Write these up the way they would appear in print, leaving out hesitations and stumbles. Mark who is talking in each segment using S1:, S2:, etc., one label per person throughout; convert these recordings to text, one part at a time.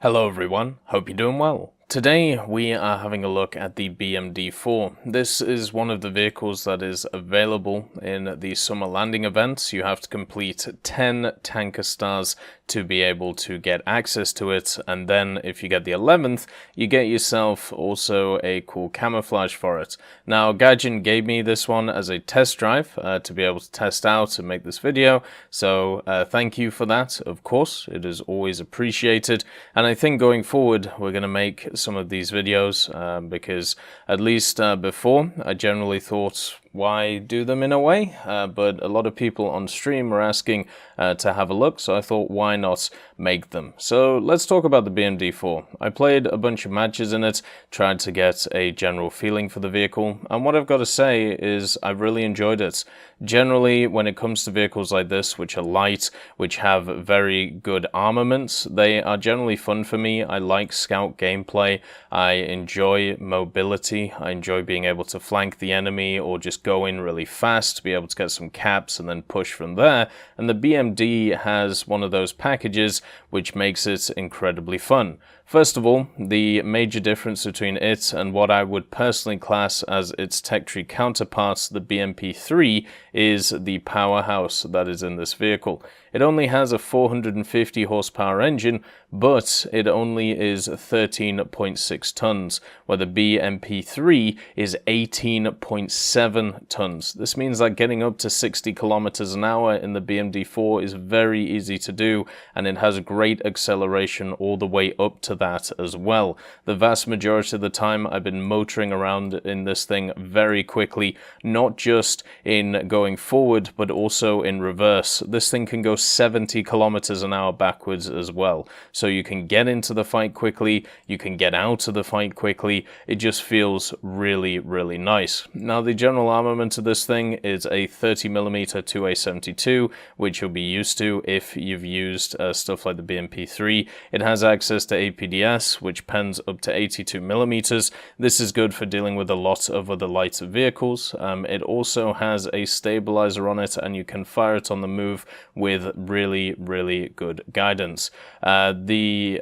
S1: Hello everyone, hope you're doing well. Today we are having a look at the BMD-4. This is one of the vehicles that is available in the summer landing events. You have to complete 10 tanker stars to be able to get access to it, and then if you get the 11th, you get yourself also a cool camouflage for it. Now Gaijin gave me this one as a test drive to be able to test out and make this video, so thank you for that. Of course, it is always appreciated, and I think going forward we're going to make some of these videos because at least before I generally thought, why do them in a way? But a lot of people on stream were asking to have a look, so I thought, why not make them? So let's talk about the BMD-4. I played a bunch of matches in it, tried to get a general feeling for the vehicle, and what I've got to say is I've really enjoyed it. Generally, when it comes to vehicles like this, which are light, which have very good armaments, they are generally fun for me. I like scout gameplay, I enjoy mobility, I enjoy being able to flank the enemy or just go in really fast to be able to get some caps and then push from there, and the BMD has one of those packages which makes it incredibly fun. First of all, the major difference between it and what I would personally class as its tech tree counterparts, the BMP-3, is the powerhouse that is in this vehicle. It only has a 450 horsepower engine, but it only is 13.6 tons, where the BMP-3 is 18.7 tons. This means that getting up to 60 kilometers an hour in the BMD-4 is very easy to do, and it has great acceleration all the way up to that as well. The vast majority of the time I've been motoring around in this thing very quickly, not just in going forward, but also in reverse. This thing can go 70 kilometers an hour backwards as well. So you can get into the fight quickly, you can get out of the fight quickly. It just feels really, really nice. Now the general armament of this thing is a 30mm 2A72, which you'll be used to if you've used stuff like the BMP-3. It has access to APDS, which pens up to 82mm. This is good for dealing with a lot of other lighter vehicles. It also has a stabilizer on it, and you can fire it on the move with really, really good guidance. The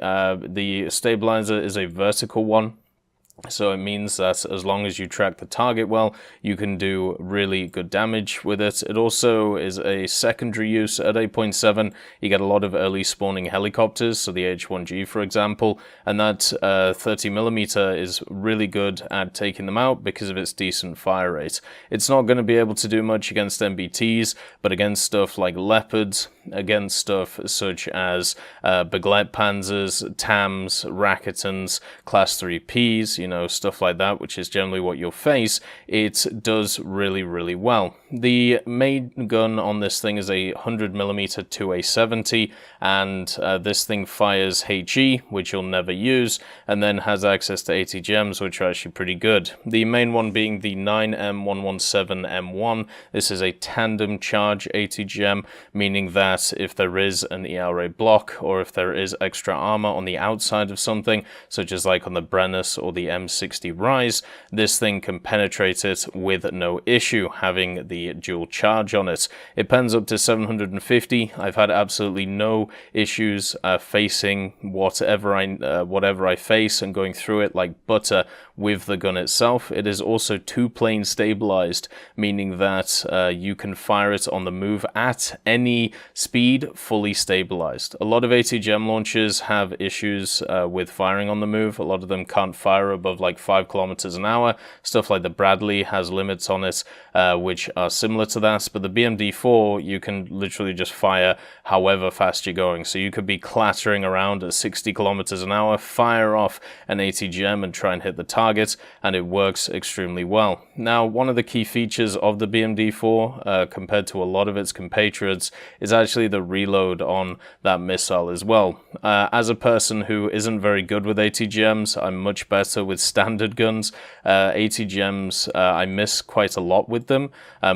S1: stabilizer is a vertical one, so it means that as long as you track the target well, you can do really good damage with it. It also is a secondary use at 8.7. You get a lot of early spawning helicopters, so the H-1G for example, and that 30mm is really good at taking them out because of its decent fire rate. It's not going to be able to do much against MBTs, but against stuff like Leopards, against stuff such as Beglet Panzers, TAMs, Raketans, Class 3Ps, you know, stuff like that, which is generally what you'll face, it does really, really well. The main gun on this thing is a 100mm 2A70, and this thing fires HE, which you'll never use, and then has access to ATGMs, which are actually pretty good. The main one being the 9M117M1. This is a tandem charge ATGM, meaning that if there is an ERA block, or if there is extra armor on the outside of something, such as like on the Brennus or the M60 Rise, this thing can penetrate it with no issue, having the dual charge on it. It pens up to 750. I've had absolutely no issues facing whatever I face and going through it like butter with the gun itself. It is also two-plane stabilized, meaning that you can fire it on the move at any speed fully stabilized. A lot of ATGM launchers have issues with firing on the move. A lot of them can't fire above like 5 kilometers an hour. Stuff like the Bradley has limits on it which are similar to that, but the BMD-4 you can literally just fire however fast you're going. So you could be clattering around at 60 kilometers an hour, fire off an ATGM and try and hit the target, and it works extremely well. Now, one of the key features of the BMD-4 compared to a lot of its compatriots is actually the reload on that missile as well. As a person who isn't very good with ATGMs, I'm much better with standard guns. ATGMs, I miss quite a lot with them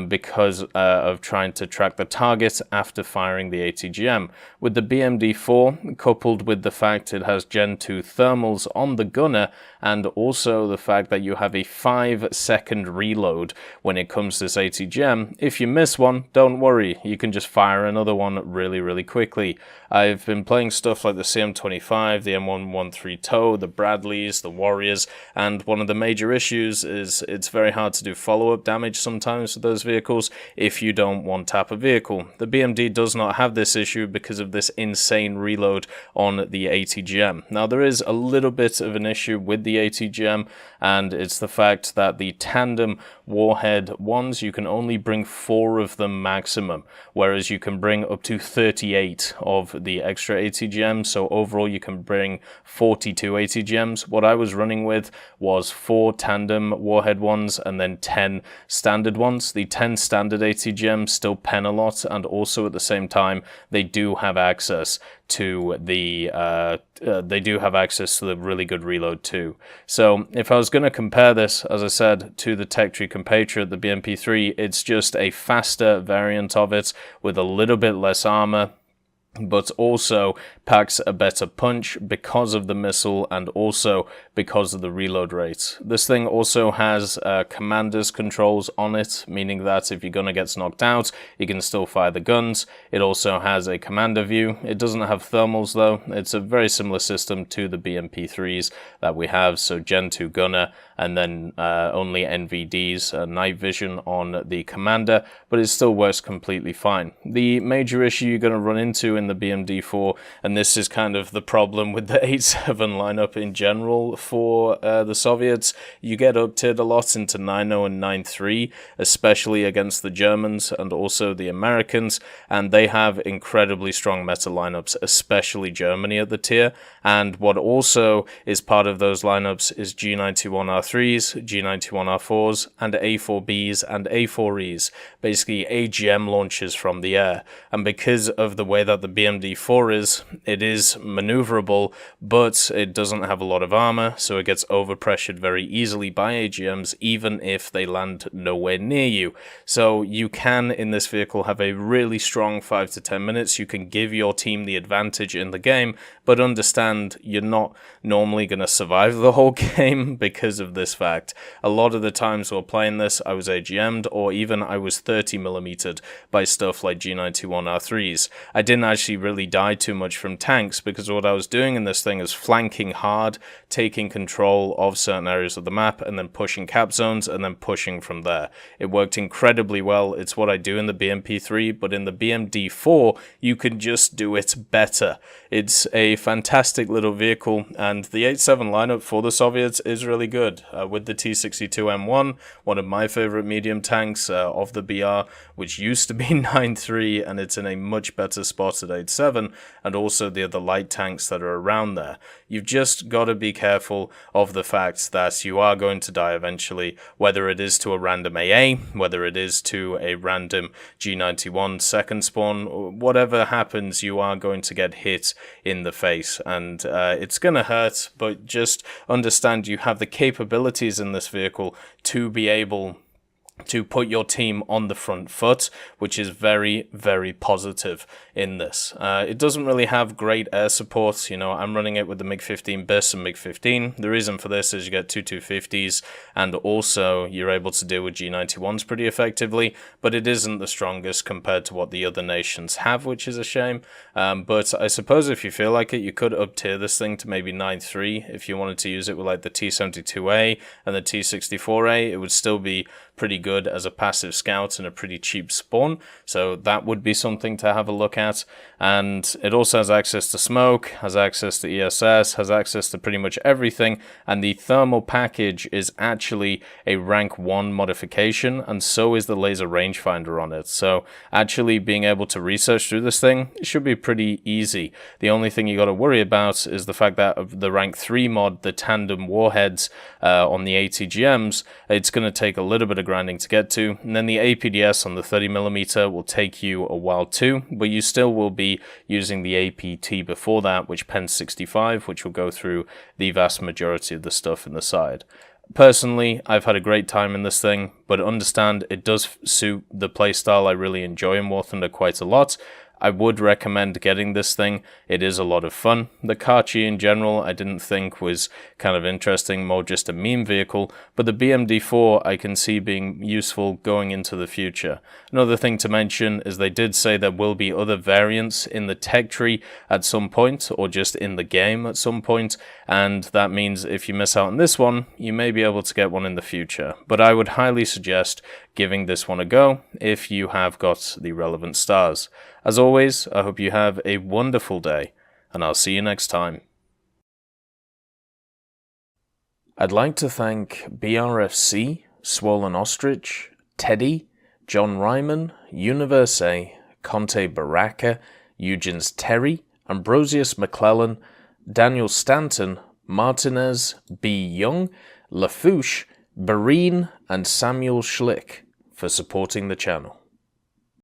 S1: because of trying to track the target after firing the ATGM. With the BMD-4, coupled with the fact it has Gen 2 thermals on the gunner, and also the fact that you have a 5-second reload when it comes to this ATGM, if you miss one, don't worry, you can just fire another one really quickly. I've been playing stuff like the CM25, the M113 TOW, the Bradleys, the Warriors, and one of the major issues is it's very hard to do follow-up damage sometimes with those vehicles if you don't one-tap a vehicle. The BMD does not have this issue because of this insane reload on the ATGM. Now, there is a little bit of an issue with the ATGM, and it's the fact that the tandem warhead ones, you can only bring 4 of them maximum, whereas you can bring up to 38 of the extra ATGMs, so overall you can bring 42 ATGMs. What I was running with was 4 tandem warhead ones and then 10 standard ones. The 10 standard ATGMs still pen a lot, and also at the same time they do have access to the really good reload too. So if I was going to compare this, as I said, to the Tech Tree compatriot, the BMP3, it's just a faster variant of it with a little bit less armor, but also packs a better punch because of the missile and also because of the reload rate. This thing also has commander's controls on it, meaning that if your gunner gets knocked out, you can still fire the guns. It also has a commander view. It doesn't have thermals though. It's a very similar system to the BMP3s that we have, so Gen 2 gunner and then only NVD's night vision on the commander, but it still works completely fine. The major issue you're going to run into in the BMD-4, and this is kind of the problem with the 8.7 lineup in general for the Soviets, you get up-tiered a lot into 9.0 and 9.3, especially against the Germans and also the Americans, and they have incredibly strong meta lineups, especially Germany at the tier. And what also is part of those lineups is G91R3s, G91R4s, and A4Bs and A4Es, basically AGM launches from the air. And because of the way that the BMD-4 is, it is maneuverable, but it doesn't have a lot of armor, so it gets overpressured very easily by AGMs, even if they land nowhere near you. So you can, in this vehicle, have a really strong 5 to 10 minutes. You can give your team the advantage in the game, but understand you're not normally going to survive the whole game because of this fact. A lot of the times while playing this, I was AGM'd, or even I was 30mm'd by stuff like G91R3s. I didn't actually really die too much from tanks, because what I was doing in this thing is flanking hard, taking control of certain areas of the map, and then pushing cap zones, and then pushing from there. It worked incredibly well. It's what I do in the BMP3, but in the BMD-4, you can just do it better. It's a fantastic little vehicle, and the 8.7 lineup for the Soviets is really good. With the T-62M1, one of my favorite medium tanks of the BR, which used to be 9.3, and it's in a much better spot at 8.7, and also the other light tanks that are around there. You've just got to be careful of the fact that you are going to die eventually, whether it is to a random AA, whether it is to a random G91 second spawn, whatever happens, you are going to get hit in the face, and it's going to hurt, but just understand you have the capabilities in this vehicle to be able to put your team on the front foot, which is very, very positive in this. It doesn't really have great air support. You know, I'm running it with the MiG-15 BIS and MiG-15. The reason for this is you get two 250s, and also you're able to deal with G91s pretty effectively, but it isn't the strongest compared to what the other nations have, which is a shame. But I suppose if you feel like it, you could up-tier this thing to maybe 9.3 if you wanted to use it with like the T-72A and the T-64A. It would still be pretty good as a passive scout and a pretty cheap spawn, so that would be something to have a look at. And it also has access to smoke, has access to ESS, has access to pretty much everything, and the thermal package is actually a rank 1 modification, and so is the laser rangefinder on it. So actually being able to research through this thing should be pretty easy. The only thing you got to worry about is the fact that of the rank 3 mod, the tandem warheads on the ATGMs, it's going to take a little bit of grinding to get to, and then the APDS on the 30mm will take you a while too, but you still will be using the APT before that, which pens 65, which will go through the vast majority of the stuff in the side. Personally, I've had a great time in this thing, but understand it does suit the playstyle I really enjoy in War Thunder quite a lot. I would recommend getting this thing. It is a lot of fun. The Kachi in general I didn't think was kind of interesting, more just a meme vehicle, but the BMD-4 I can see being useful going into the future. Another thing to mention is they did say there will be other variants in the tech tree at some point, or just in the game at some point, and that means if you miss out on this one, you may be able to get one in the future. But I would highly suggest giving this one a go if you have got the relevant stars. As always, I hope you have a wonderful day, and I'll see you next time. I'd like to thank BRFC, Swollen Ostrich, Teddy, John Ryman, Universe, Conte Baraka, Eugens Terry, Ambrosius McClellan, Daniel Stanton, Martinez, B. Young, Lafouche, Barine, and Samuel Schlick for supporting the channel.